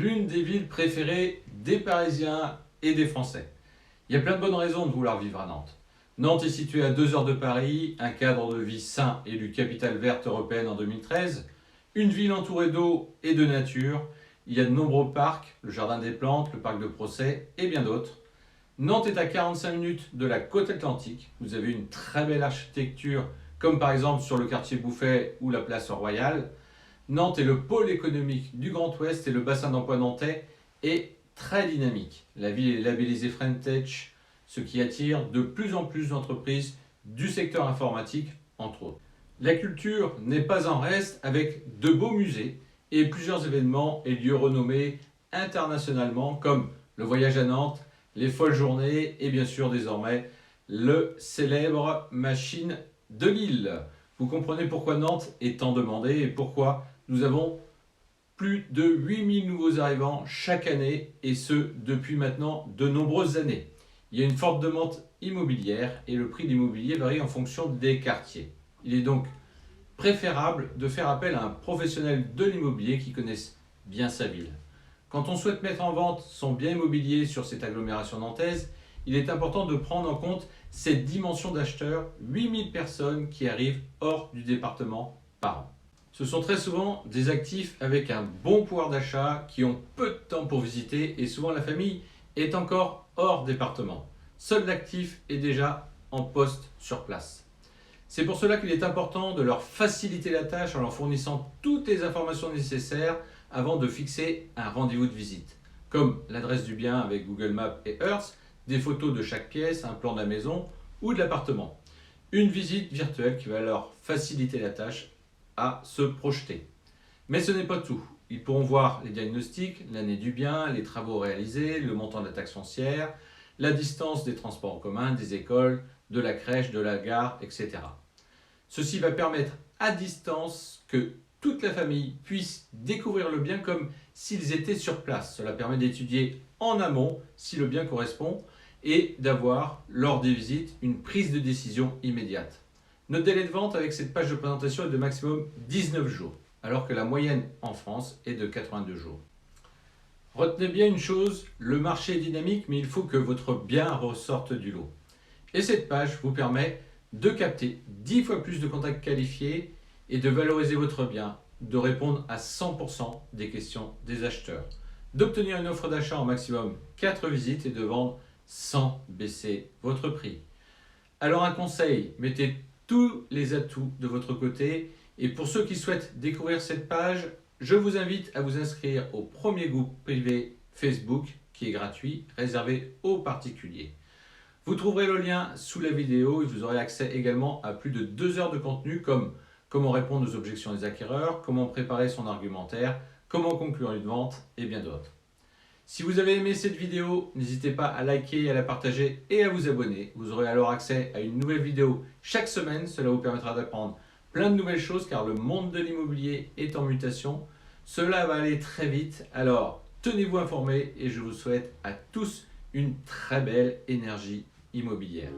l'une des villes préférées des Parisiens et des Français. Il y a plein de bonnes raisons de vouloir vivre à Nantes. Nantes est située à 2 heures de Paris, un cadre de vie sain élu capitale verte européenne en 2013, une ville entourée d'eau et de nature. Il y a de nombreux parcs, le Jardin des Plantes, le Parc de Procès et bien d'autres. Nantes est à 45 minutes de la côte atlantique. Vous avez une très belle architecture, comme par exemple sur le quartier Bouffay ou la place Royale. Nantes est le pôle économique du Grand Ouest et le bassin d'emploi nantais est très dynamique. La ville est labellisée French Tech, ce qui attire de plus en plus d'entreprises du secteur informatique, entre autres. La culture n'est pas en reste avec de beaux musées et plusieurs événements et lieux renommés internationalement comme le voyage à Nantes, les folles journées et bien sûr désormais le célèbre Machine de Lille. Vous comprenez pourquoi Nantes est tant demandée et pourquoi nous avons plus de 8000 nouveaux arrivants chaque année et ce depuis maintenant de nombreuses années. Il y a une forte demande immobilière et le prix de l'immobilier varie en fonction des quartiers. Il est donc préférable de faire appel à un professionnel de l'immobilier qui connaisse bien sa ville. Quand on souhaite mettre en vente son bien immobilier sur cette agglomération nantaise, il est important de prendre en compte cette dimension d'acheteurs, 8000 personnes qui arrivent hors du département par an. Ce sont très souvent des actifs avec un bon pouvoir d'achat qui ont peu de temps pour visiter et souvent la famille est encore hors département. Seul l'actif est déjà en poste sur place. C'est pour cela qu'il est important de leur faciliter la tâche en leur fournissant toutes les informations nécessaires avant de fixer un rendez-vous de visite, comme l'adresse du bien avec Google Maps et Earth, des photos de chaque pièce, un plan de la maison ou de l'appartement. Une visite virtuelle qui va leur faciliter la tâche à se projeter. Mais ce n'est pas tout. Ils pourront voir les diagnostics, l'année du bien, les travaux réalisés, le montant de la taxe foncière, la distance des transports en commun, des écoles, de la crèche, de la gare, etc. Ceci va permettre à distance que toute la famille puisse découvrir le bien comme s'ils étaient sur place. Cela permet d'étudier en amont si le bien correspond et d'avoir, lors des visites, une prise de décision immédiate. Notre délai de vente avec cette page de présentation est de maximum 19 jours, alors que la moyenne en France est de 82 jours. Retenez bien une chose, le marché est dynamique, mais il faut que votre bien ressorte du lot. Et cette page vous permet de capter 10 fois plus de contacts qualifiés et de valoriser votre bien, de répondre à 100% des questions des acheteurs, d'obtenir une offre d'achat en maximum 4 visites et de vendre sans baisser votre prix. Alors un conseil, mettez tous les atouts de votre côté et pour ceux qui souhaitent découvrir cette page, je vous invite à vous inscrire au premier groupe privé Facebook qui est gratuit, réservé aux particuliers. Vous trouverez le lien sous la vidéo et vous aurez accès également à plus de 2 heures de contenu comme comment répondre aux objections des acquéreurs, comment préparer son argumentaire, comment conclure une vente et bien d'autres. Si vous avez aimé cette vidéo, n'hésitez pas à liker, à la partager et à vous abonner. Vous aurez alors accès à une nouvelle vidéo chaque semaine. Cela vous permettra d'apprendre plein de nouvelles choses car le monde de l'immobilier est en mutation. Cela va aller très vite. Alors, tenez-vous informés et je vous souhaite à tous une très belle énergie immobilière.